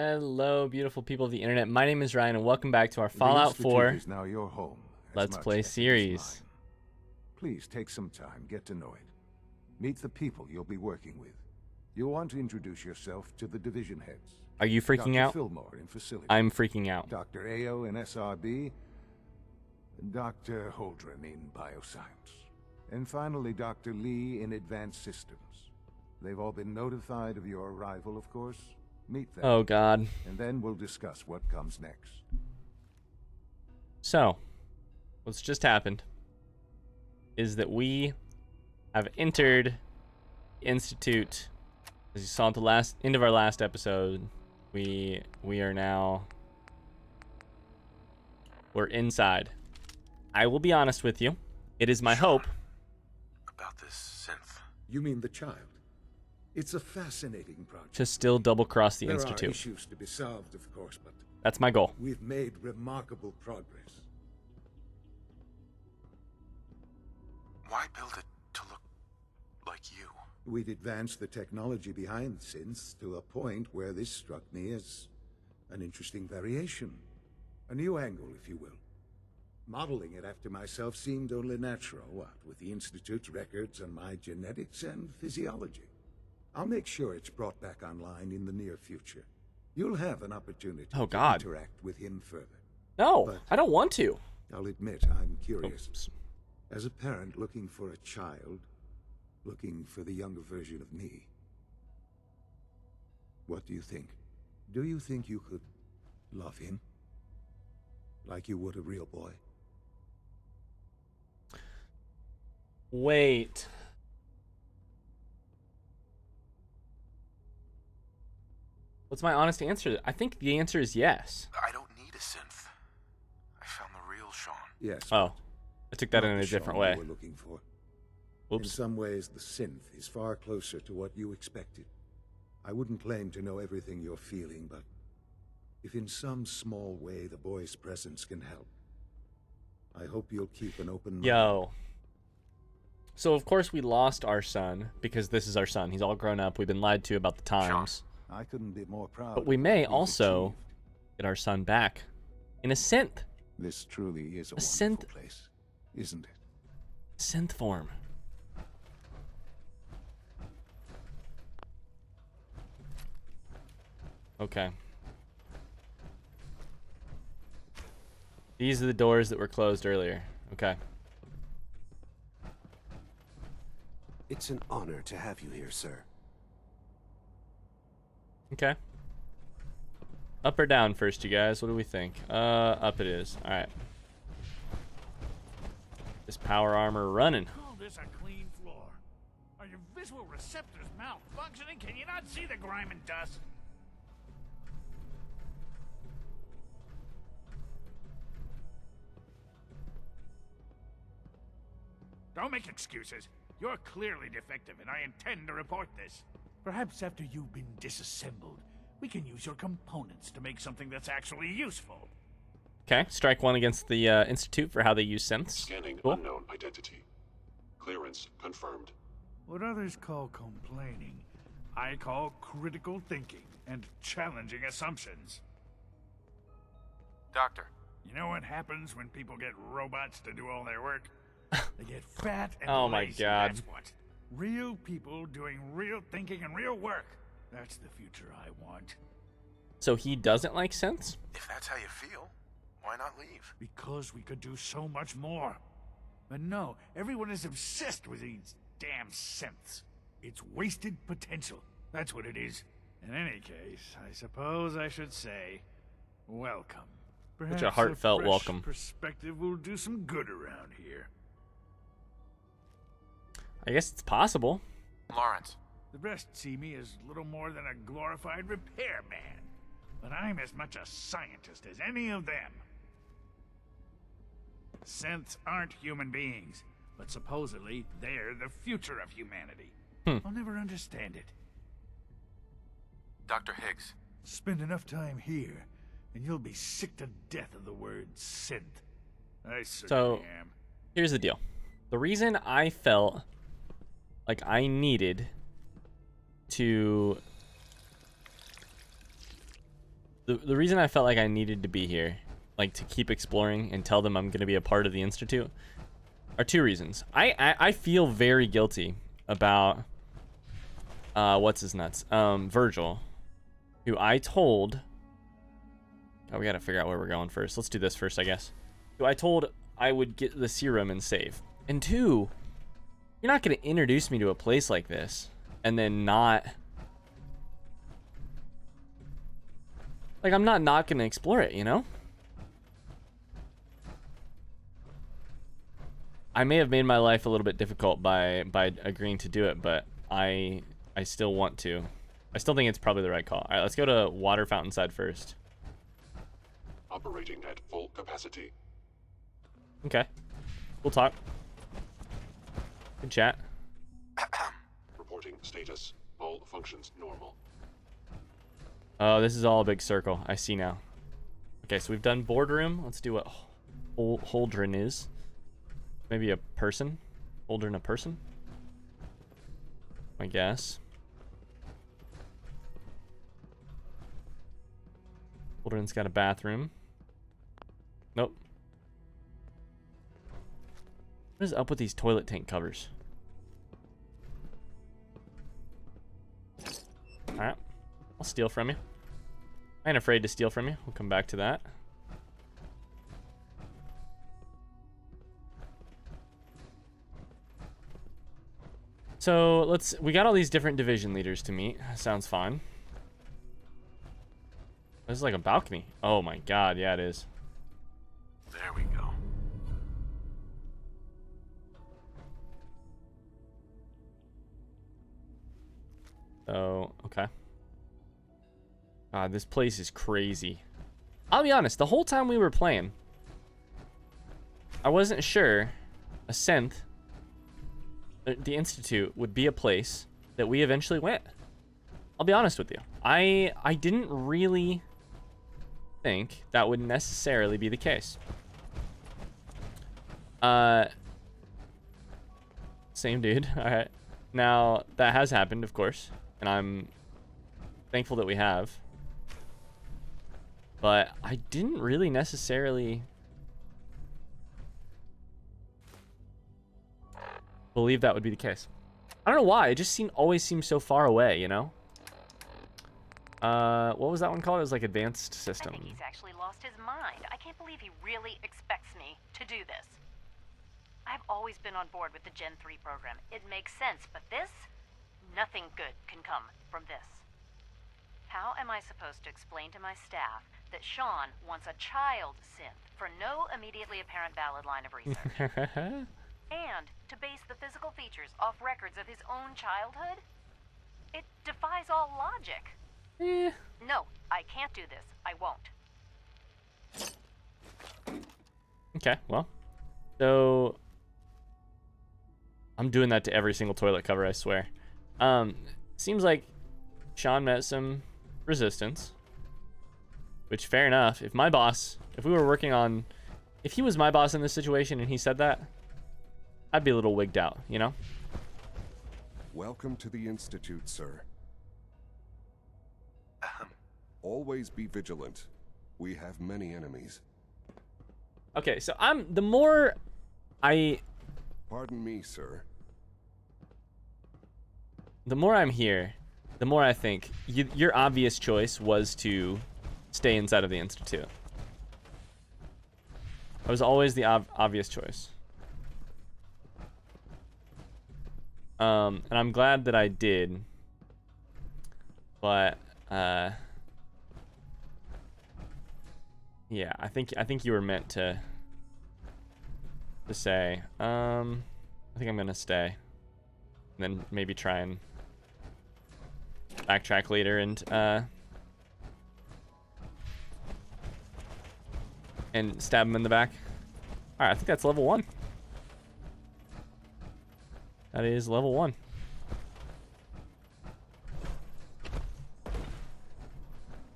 Hello, beautiful people of the internet. My name is Ryan, and welcome back to our The Fallout Institute 4 is now your home, as Let's much Play as it is series. mine. Please take some time, get to know it. Meet the people you'll be working with. You'll want to introduce yourself to the division heads. Are you freaking Dr. out? Fillmore in facility. I'm freaking out. Dr. Ayo in SRB. Dr. Holdren in bioscience. And finally, Dr. Lee in advanced systems. They've all been notified of your arrival, of course. Meet them. Oh, God. And then we'll discuss what comes next. So, what's just happened is that we have entered Institute. As you saw at the end of our last episode, we are now... We're inside. I will be honest with you. It is my hope... About this synth. You mean the child? It's a fascinating project. to still double-cross the There Institute. are issues to be solved, of course, but That's my goal. we've made remarkable progress. Why build it to look like you? We'd advanced the technology behind synths to a point where this struck me as an interesting variation. A new angle, if you will. Modeling it after myself seemed only natural, what with the Institute's records on my genetics and physiology. I'll make sure it's brought back online in the near future. You'll have an opportunity Oh, to God. interact with him further. No, But- I don't want to. I'll admit I'm curious. Oops. As a parent looking for a child, looking for the younger version of me, what do you think? Do you think you could love him? Like you would a real boy? Wait. What's my honest answer? I think the answer is yes. I don't need a synth. I found the real Sean. Yes. Oh, I took that not in a the different Sean way. you were looking for. In Oops. some ways, the synth is far closer to what you expected. I wouldn't claim to know everything you're feeling, but if in some small way the boy's presence can help, I hope you'll keep an open mind. Yo. So, of course, we lost our son because this is our son. He's all grown up. We've been lied to about the times. I couldn't be more proud. But we of may what we've also achieved. get our son back in a synth. This truly is a synth- wonderful place, isn't it? Synth form. Okay. These are the doors that were closed earlier. Okay. It's an honor to have you here, sir. Okay. Up or down first, you guys? What do we think? Up it is. Alright. This power armor running. Call this a clean floor. Are your visual receptors malfunctioning? Can you not see the grime and dust? Don't make excuses. You're clearly defective, and I intend to report this. Perhaps after you've been disassembled, we can use your components to make something that's actually useful. Okay, strike one against the Institute for how they use synths. Scanning Cool. unknown identity. Clearance confirmed. What others call complaining, I call critical thinking and challenging assumptions. Doctor, You know what happens when people get robots to do all their work? They get fat and Oh my lazy, God. that's what. Real people doing real thinking and real work. That's the future I want. So he doesn't like synths? if that's how you feel, why not leave? Because we could do so much more. But no, everyone is obsessed with these damn synths. It's wasted potential. That's what it is. In any case, I suppose I should say, welcome. Perhaps a heartfelt fresh welcome. perspective will do some good around here. I guess it's possible. Lawrence, The rest see me as little more than a glorified repairman. But I'm as much a scientist as any of them. Synths aren't human beings, but supposedly they're the future of humanity. I'll never understand it. Dr. Higgs, Spend enough time here, and you'll be sick to death of the word synth. I certainly am. Here's the deal. The reason I felt like I needed to the reason I felt like I needed to be here, like to keep exploring and tell them I'm going to be a part of the Institute, are two reasons. I feel very guilty about what's his nuts, Virgil, who I told. Oh, we got to figure out where we're going first. Let's do this first, I guess. Who I told I would get the serum and save. And two, you're not going to introduce me to a place like this and then not. Like, I'm not going to explore it, you know? I may have made my life a little bit difficult by agreeing to do it, but I still want to. I still think it's probably the right call. All right, let's go to water fountain side first. Operating at full capacity. Okay. We'll talk. Good chat. Reporting status. All functions normal. Oh, this is all a big circle. I see now. Okay, so we've done boardroom. Let's do what Holdren is. Maybe a person? Holdren a person? I guess. Holdren's got a bathroom. Nope. What is up with these toilet tank covers? Alright. I'll steal from you. I ain't afraid to steal from you. We'll come back to that. So we got all these different division leaders to meet. Sounds fine. This is like a balcony. Oh my god, yeah it is. There we go. So, okay. God, this place is crazy. I'll be honest, the whole time we were playing, I wasn't sure a synth, the Institute, would be a place that we eventually went. I'll be honest with you. I didn't really think that would necessarily be the case. Same dude. All right. Now, that has happened, of course, and I'm thankful that we have. But I didn't really necessarily believe that would be the case. I don't know why. It just always seemed so far away, you know? What was that one called? It was like advanced system. I think he's actually lost his mind. I can't believe he really expects me to do this. I've always been on board with the Gen 3 program. It makes sense, but this? Nothing good can come from this. How am I supposed to explain to my staff that Sean wants a child synth for no immediately apparent valid line of research? And to base the physical features off records of his own childhood? It defies all logic. No, I can't do this. I won't. Okay, well. So I'm doing that to every single toilet cover, I swear. Seems like Sean met some resistance. Which, fair enough. If we were working on... If he was my boss in this situation and he said that, I'd be a little wigged out, you know? Welcome to the Institute, sir. Always be vigilant. We have many enemies. Okay, so the more I... Pardon me, sir. The more I'm here, the more I think your obvious choice was to stay inside of the Institute. That was always the obvious choice. And I'm glad that I did. But, yeah, I think you were meant to say, I think I'm gonna stay. And then maybe try and backtrack later and stab him in the back. Alright, I think that's level 1. That is level 1.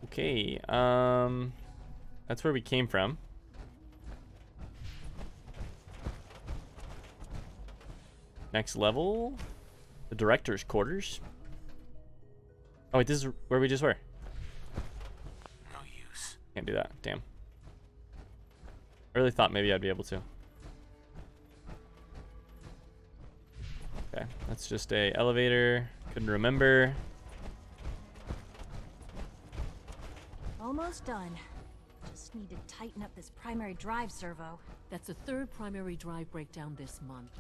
Okay, that's where we came from. Next level, the director's quarters. Oh wait, this is where we just were. No Can't do that. Damn. I really thought maybe I'd be able to. Okay, that's just a elevator. Couldn't remember. Almost done. Just need to tighten up this primary drive servo. That's the third primary drive breakdown this month.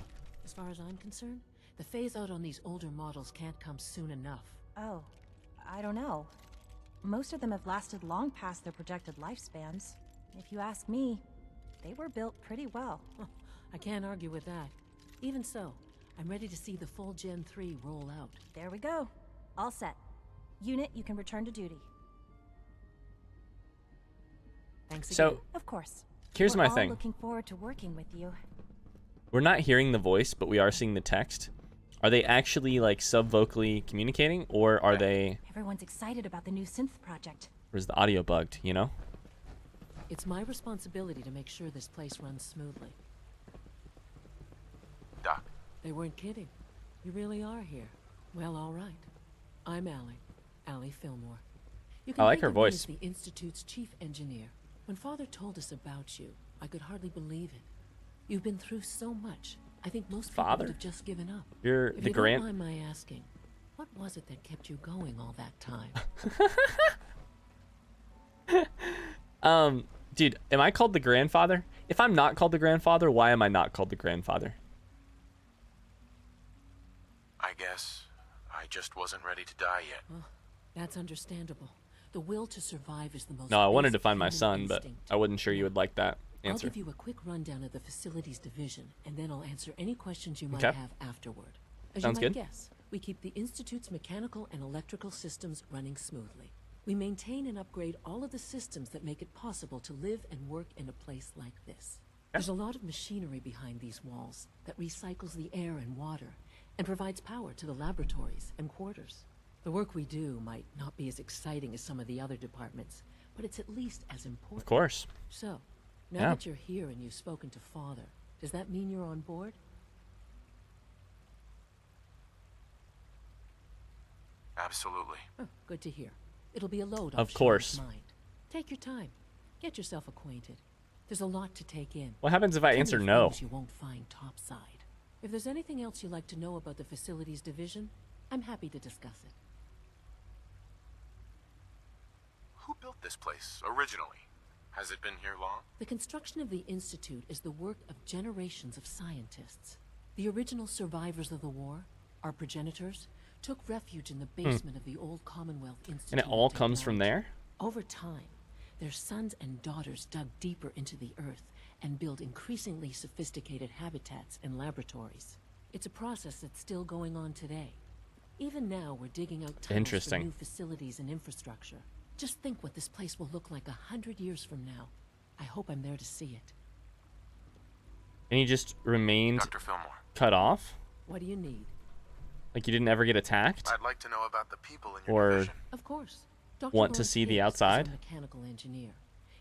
As far as I'm concerned, the phase out on these older models can't come soon enough. Oh, I don't know. Most of them have lasted long past their projected lifespans. If you ask me, they were built pretty well. I can't argue with that. Even so, I'm ready to see the full Gen 3 roll out. There we go. All set. Unit, you can return to duty. Thanks again. So, of course. Here's my We're all thing. Looking forward to working with you. We're not hearing the voice, but we are seeing the text. Are they actually like sub-vocally communicating, or are they? Everyone's excited about the new synth project. Or is the audio bugged? You know? It's my responsibility to make sure this place runs smoothly. Doc. They weren't kidding. You really are here. Well, all right. I'm Allie Fillmore. You can I like think her of me voice. as the Institute's chief engineer. When Father told us about you, I could hardly believe it. You've been through so much. I think most people Father? would have just given up. You're If the you grand. don't mind my asking, what was it that kept you going all that time? Dude, am I called the grandfather? If I'm not called the grandfather, why am I not called the grandfather? I guess I just wasn't ready to die yet. Well, that's understandable. The will to survive is the most No, I wanted to basic find my human son, but instinct. I wasn't sure you would like that I'll answer. give you a quick rundown of the facilities division, and then I'll answer any questions you might Okay. have afterward. As Sounds you might good. guess, we keep the Institute's mechanical and electrical systems running smoothly. We maintain and upgrade all of the systems that make it possible to live and work in a place like this. There's a lot of machinery behind these walls that recycles the air and water and provides power to the laboratories and quarters. The work we do might not be as exciting as some of the other departments, but it's at least as important. Of course. So, now Yeah. that you're here and you've spoken to Father, does that mean you're on board? Absolutely. Oh, good to hear. It'll be a load Of off course. Sean's mind. Take your time. Get yourself acquainted. There's a lot to take in. What happens if I Plenty answer of no? things you won't find topside. If there's anything else you'd like to know about the facilities division, I'm happy to discuss it. Who built this place originally? Has it been here long? The construction of the Institute is the work of generations of scientists. The original survivors of the war, our progenitors, took refuge in the basement of the old Commonwealth Institute. And it all of comes from Technology. there? Over time, their sons and daughters dug deeper into the earth and built increasingly sophisticated habitats and laboratories. It's a process that's still going on today. Even now, we're digging out tunnels for Interesting. new facilities and infrastructure. Just think what this place will look like 100 years from now. I hope I'm there to see it. And you just remained Dr. Fillmore, cut off? What do you need? Like you didn't ever get attacked? I'd like to know about the people in your Or division. Of course. Dr. want to Lawrence see the Higgs is our outside? mechanical engineer.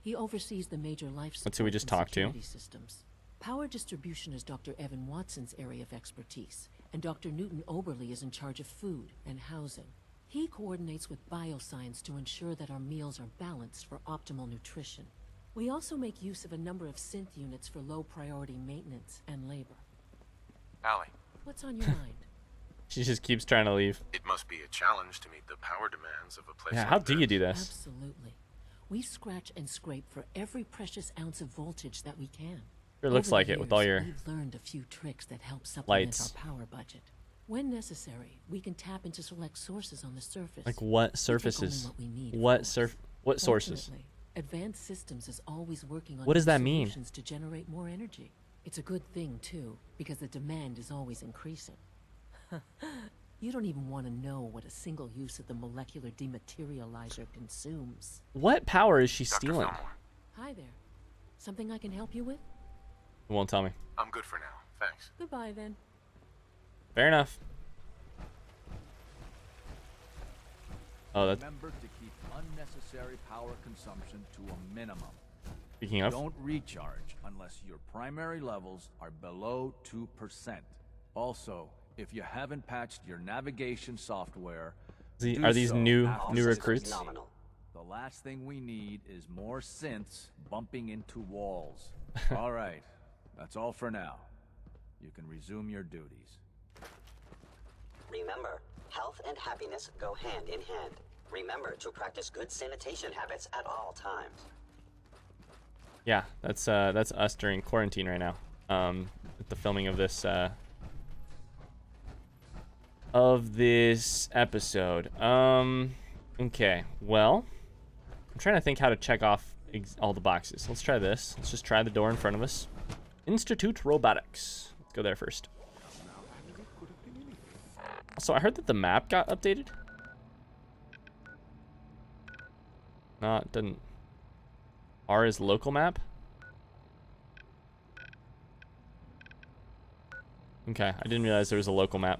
He oversees the major life That's who we support just and talked to. security systems. Power distribution is Dr. Evan Watson's area of expertise, and Dr. Newton Oberly is in charge of food and housing. He coordinates with bioscience to ensure that our meals are balanced for optimal nutrition. We also make use of a number of synth units for low priority maintenance and labor. Allie, What's on your mind? She just keeps trying to leave. it must be a challenge to meet the power demands of a place Yeah, like how do you this. do this? Absolutely. We scratch and scrape for every precious ounce of voltage that we can. Sure looks Over the like it with all years, your we've learned a few tricks that help supplement lights. our power budget. When necessary, we can tap into select sources on the surface. Like what We take only surfaces? what we need, of What course. what sources? Fortunately, Advanced Systems is always working on What does new that mean? solutions to generate more energy. It's a good thing too, because the demand is always increasing. You don't even want to know what a single use of the molecular dematerializer consumes. What power is she Dr. stealing? Fillmore, Hi there. Something I can help you with? It won't tell me. I'm good for now. Thanks. Goodbye then. Fair enough. Oh, that's Remember to keep unnecessary power consumption to a minimum. speaking of. Don't recharge unless your primary levels are below 2%. Also, if you haven't patched your navigation software, do Are these so new after new this recruits? meeting. The last thing we need is more synths bumping into walls. All right, that's all for now. You can resume your duties. Remember, health and happiness go hand in hand. Remember to practice good sanitation habits at all times. Yeah, that's us during quarantine right now. At the filming of this episode. Okay, well, I'm trying to think how to check off all the boxes. Let's try this. Let's just try the door in front of us. Institute Robotics. Let's go there first. Also, I heard that the map got updated. No, it didn't. R is local map. Okay, I didn't realize there was a local map.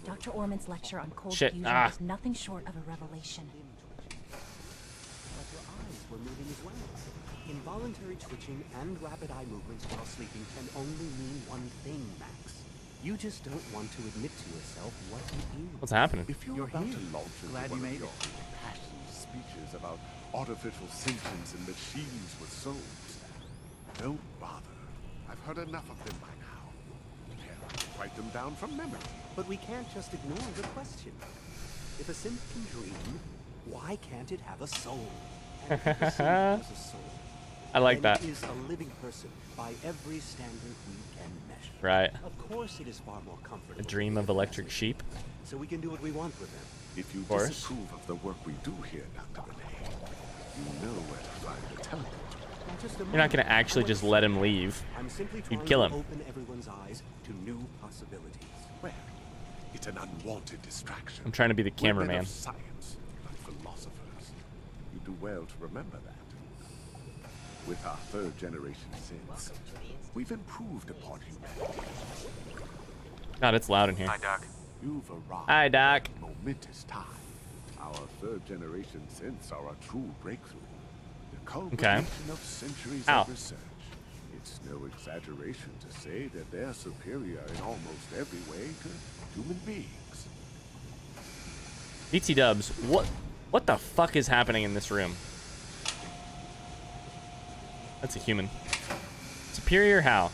Dr. Orman's lecture on cold Shit. fusion Ah. was nothing short of a revelation. But your eyes were moving as well. Involuntary twitching and rapid eye movements while sleeping can only mean one thing, Max. You just don't want to admit to yourself what it is. What's happening? If you're about to launch into Glad you one of made your impassioned speeches about artificial sentience and machines with souls, don't bother. I've heard enough of them by now. Hell, write them down from memory. But we can't just ignore the question. If a synth can dream, why can't it have a soul? And if a synth has a soul, I like then that. it is a living person by every standard we can measure. Right. Of course it is far more comfortable. The dream of electric sheep. So we can do what we want with them. If you course. disapprove of the work we do here, Dr. Renee, you know where to find the teleporter. Now, just a You're not moment. gonna actually just let him leave. I'm simply You'd trying kill to him. open everyone's eyes to new possibilities. Well, it's an unwanted distraction. I'm trying to be the We're men cameraman. of science, not philosophers. You do well to remember that. With our third generation synths, we've improved upon humanity. God, it's loud in here. Hi, Doc. You've arrived Hi, Doc. at a momentous time. Our third generation synths are a true breakthrough. The culmination of centuries Ow. of research. It's no exaggeration to say that they're superior in almost every way to human beings. BT Dubs, what the fuck is happening in this room? That's a human. Superior how?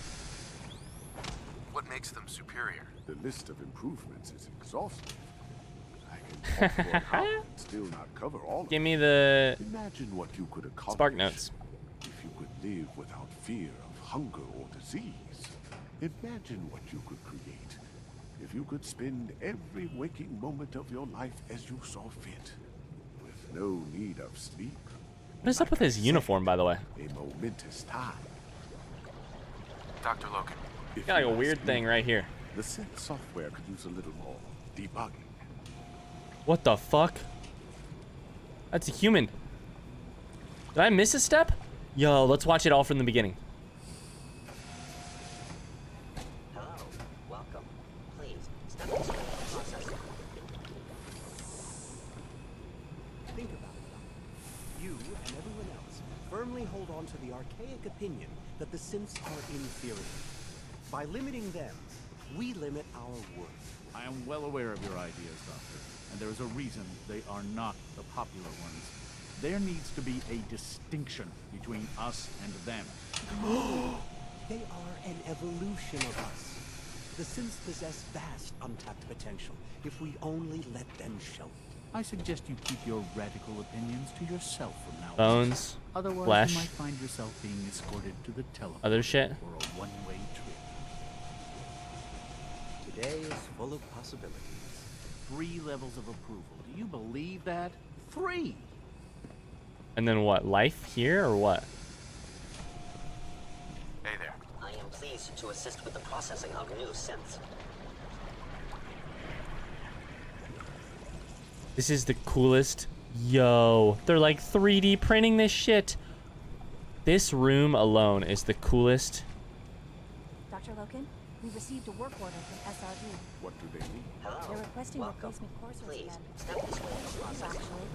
What makes them superior? The list of improvements is exhaustive. I can talk for an hour and still not cover all of Give it. me the Imagine what you could accomplish Spark Notes. if you could live without fear of hunger or disease. Imagine what you could create if you could spend every waking moment of your life as you saw fit, with no need of sleep. What is up with his uniform, by the way? A momentous time. Dr. Logan. If Got like you a weird ask thing me, right here. The synth software could use a little more debugging. What the fuck? That's a human. Did I miss a step? Yo, let's watch it all from the beginning. Hello, welcome. Please, step into the process. Think about it, Doctor. You and everyone else firmly hold on to the archaic opinion that the synths are inferior. By limiting them, we limit our worth. I am well aware of your ideas, Doctor, and there is a reason they are not the popular ones. There needs to be a distinction between us and them. They are an evolution of us. The synths possess vast untapped potential if we only let them show it. I suggest you keep your radical opinions to yourself from now on. Bones, Otherwise, flesh, you might find yourself being escorted to the telephone other shit. for a one-way trip. Today is full of possibilities. 3 levels of approval. Do you believe that? 3! And then what? Life here or what? Hey there. I am pleased to assist with the processing of new synths. This is the coolest. Yo, they're like 3D printing this shit. This room alone is the coolest. Dr. Loken, we received a work order from SRB. What do they need? Hello, They're requesting welcome. replacement coursers Please, again. step this way in the process. Actually,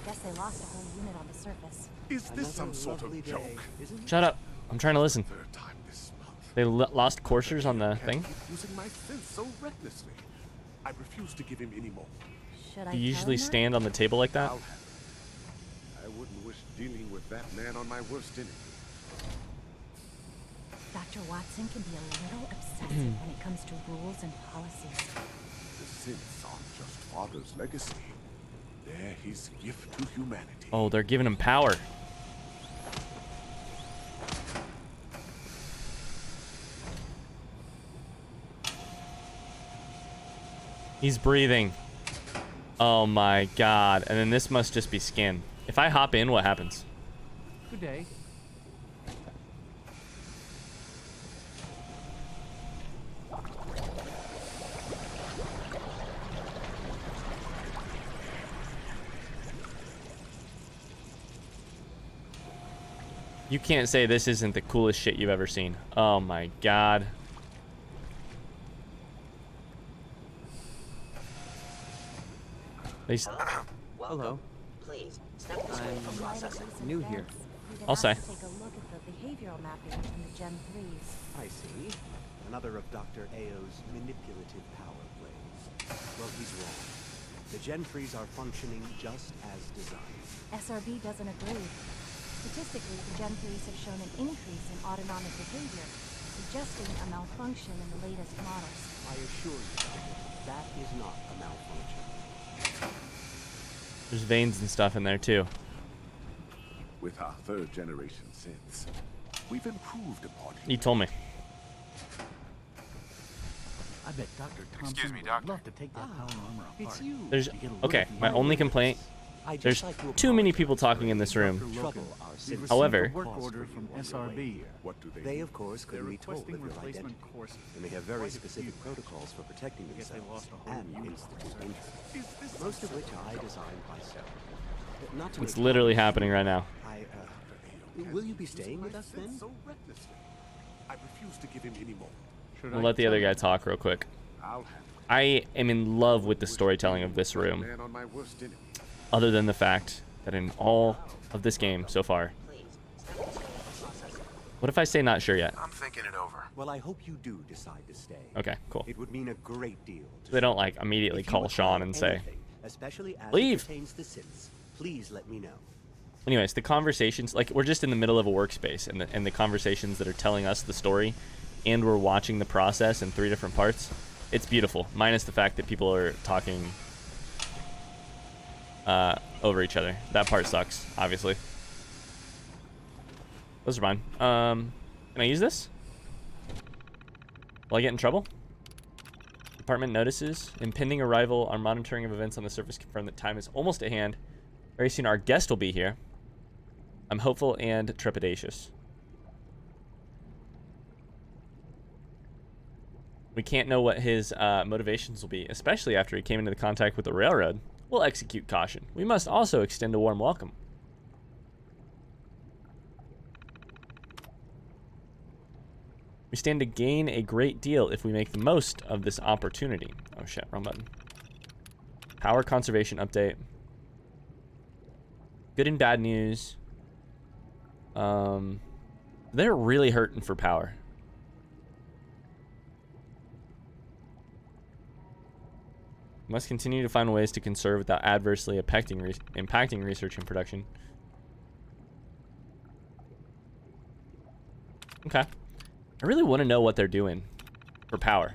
guess they lost a whole unit on the surface. Is this some Another sort lovely of day, joke? isn't it? Shut up. I'm trying to listen. Third time this month. They lost coursers on the Can't thing. keep using my synth so recklessly. I refuse to give him any more. Should I You tell usually him that? stand on the table like that? I'll have it. I wouldn't wish dealing with that man on my worst enemy. Dr. Watson can be a little obsessive when it comes to rules and policies. The synths aren't just Father's legacy. They're his gift to humanity. Oh, they're giving him power. He's breathing. Oh my god. And then this must just be skin. If I hop in, what happens? Good day. You can't say this isn't the coolest shit you've ever seen. Oh my god. They Hello. Please, step this way for processing. New here. I'll say. Take a look at the behavioral mapping from the Gen 3s. I see. Another of Dr. Ao's manipulative power plays. Well, he's wrong. The Gen 3s are functioning just as designed. SRB doesn't agree. Statistically, the Gen 3s have shown an increase in autonomic behavior, suggesting a malfunction in the latest models. I assure you, Doctor, that is not a malfunction. There's veins and stuff in there too. With our third generation synths, we've improved upon it. He told me. I bet Dr. Thompson Excuse me, would Doctor. love to take that power armor apart. It's you. There's You get a look okay. at the My only interface. complaint. I'd There's just like to too many apologize people for talking in this Dr. room. Trouble our We've synths. received However- a work order from SRB. What do They, need? of course, They're couldn't be told requesting of your replacement identity. courses. And they have very Quite a specific few. protocols for protecting I guess they themselves lost a whole and unit. institute entry. Is this Most of which I designed myself. Not to It's make literally comments, happening right now. Will you be staying with us then? So recklessly. I refuse to give him any more. Should We'll I let the tell other you? guy talk real quick. I'll have it. I am in love with the storytelling of this room, Man on my worst enemy. other than the fact that in all of this game so far. Please, step this way for processing. What if I say not sure yet? I'm thinking it over. Well, I hope you do decide to stay. Okay, cool. It would mean a great deal. To They don't like immediately If you call would Sean find and say, anything, especially as "Leave." it pertains to synths, please let me know. anyways, the conversations, like we're just in the middle of a workspace and the conversations that are telling us the story and we're watching the process in 3 different parts. It's beautiful, minus the fact that people are talking over each other. That part sucks, obviously. Those are fine. Can I use this? Will I get in trouble? Department notices impending arrival. Our monitoring of events on the surface confirm that time is almost at hand. Very soon our guest will be here. I'm hopeful and trepidatious. We can't know what his motivations will be, especially after he came into contact with the railroad. We'll execute caution. We must also extend a warm welcome. We stand to gain a great deal if we make the most of this opportunity. Oh shit, wrong button. Power conservation update. Good and bad news. They're really hurting for power. Must continue to find ways to conserve without adversely impacting research and production. Okay. I really want to know what they're doing for power.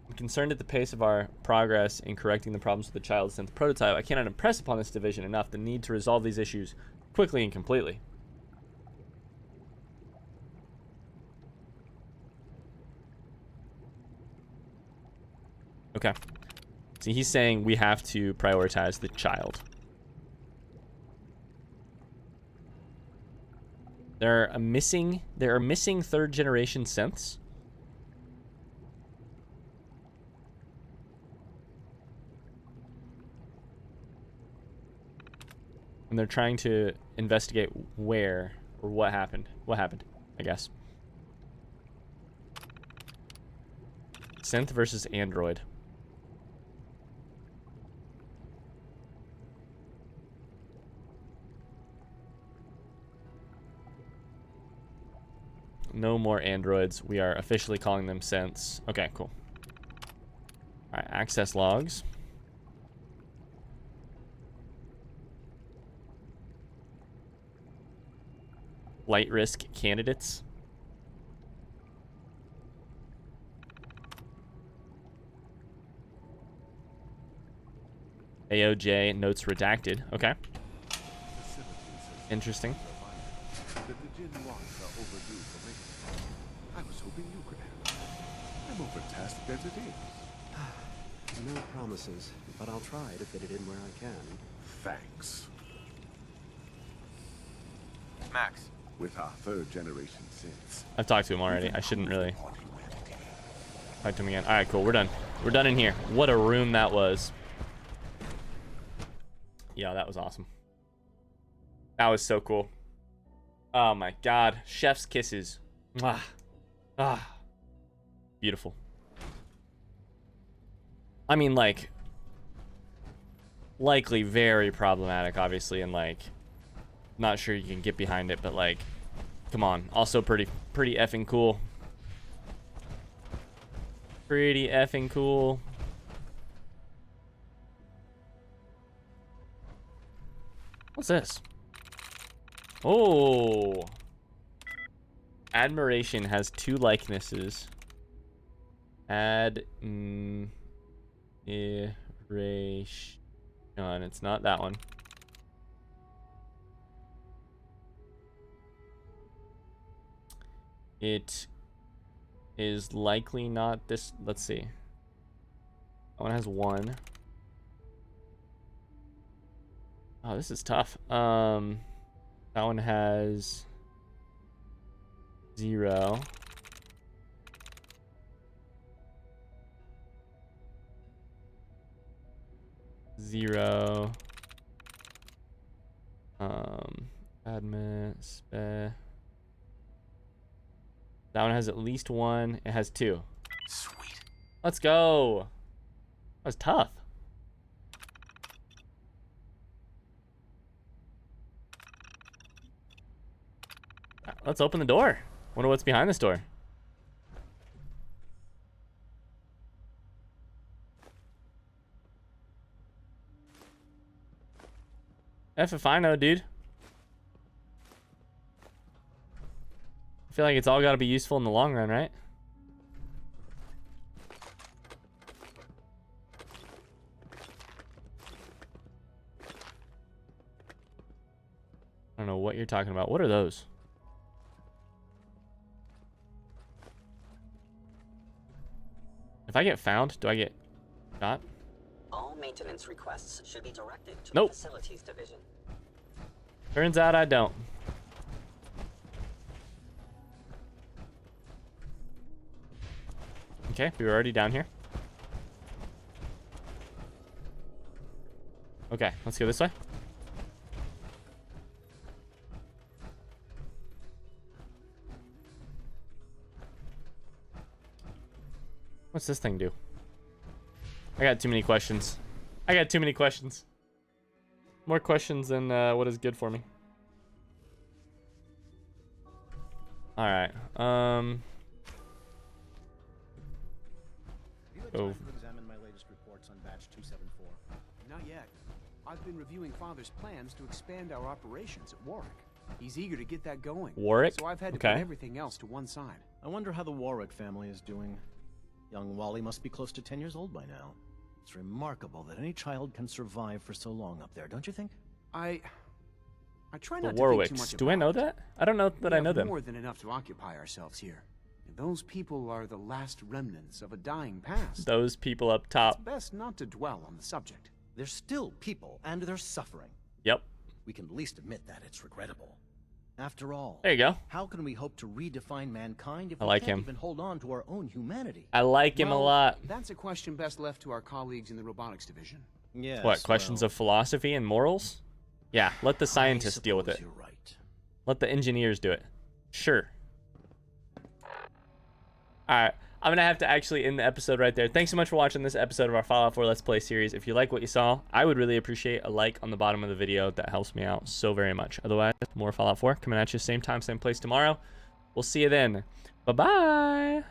I'm concerned at the pace of our progress in correcting the problems with the child synth prototype. I cannot impress upon this division enough the need to resolve these issues quickly and completely. Okay. See, he's saying we have to prioritize the child. There are missing 3rd generation synths. And they're trying to investigate where or what happened. What happened, I guess. Synth versus android. No more androids. We are officially calling them synths. Okay, cool. Alright, access logs. flight risk candidates. AOJ notes redacted. Okay. Interesting. That the gin locks are overdue for maintenance. I was hoping you could handle it. I'm overtasked as it is. No promises, but I'll try to fit it in where I can. Thanks. Max. With our third generation synths. I've talked to him already. I shouldn't really talk to him again. All right, cool. We're done. We're done in here. What a room that was. Yeah, that was awesome. That was so cool. Oh my God. Chef's kisses. Mwah. Ah. Beautiful. I mean, like, likely very problematic, obviously, and like, not sure you can get behind it, but like, come on. Also pretty effing cool. Pretty effing cool. What's this? Oh. Admiration has 2 likenesses. Admiration. It's not that one. It is likely not this. Let's see. That one has 1. Oh, this is tough. That one has 0. Admin spec. That one has at least 1. It has 2. Sweet. Let's go. That was tough. Let's open the door. Wonder what's behind this door. F if I know, dude. I feel like it's all got to be useful in the long run, right? I don't know what you're talking about. What are those? If I get found, do I get shot? All maintenance requests should be directed to Nope. the facilities division. Turns out I don't. Okay, we were already down here. Okay, let's go this way. What's this thing do? I got too many questions. I got too many questions. More questions than what is good for me. All right. Have you had Oh. time to examine my latest reports on batch 274? Not yet. I've been reviewing Father's plans to expand our operations at Warwick. He's eager to get that going. Warwick? So I've had to Okay. put everything else to one side. I wonder how the Warwick family is doing. Young Wally must be close to 10 years old by now. It's remarkable that any child can survive for so long up there, don't you think? I try The not to think too Warwicks. much Do I know about it. that? I don't know that I know We have them. more than enough to occupy ourselves here. Those people are the last remnants of a dying past. Those people up top. It's best not to dwell on the subject. They're still people, and they're suffering. Yep. We can at least admit that it's regrettable. After all, There you go. how can we hope to redefine mankind if I we like can't him. even hold on to our own humanity? I like him a Well, lot. That's a question best left to our colleagues in the robotics division. Yes, What, questions well, of philosophy and morals? Yeah, let the scientists deal with it. You're right. Let the engineers do it. Sure. Alright, I'm going to have to actually end the episode right there. Thanks so much for watching this episode of our Fallout 4 Let's Play series. If you like what you saw, I would really appreciate a like on the bottom of the video. That helps me out so very much. Otherwise, more Fallout 4 coming at you same time, same place tomorrow. We'll see you then. Bye-bye.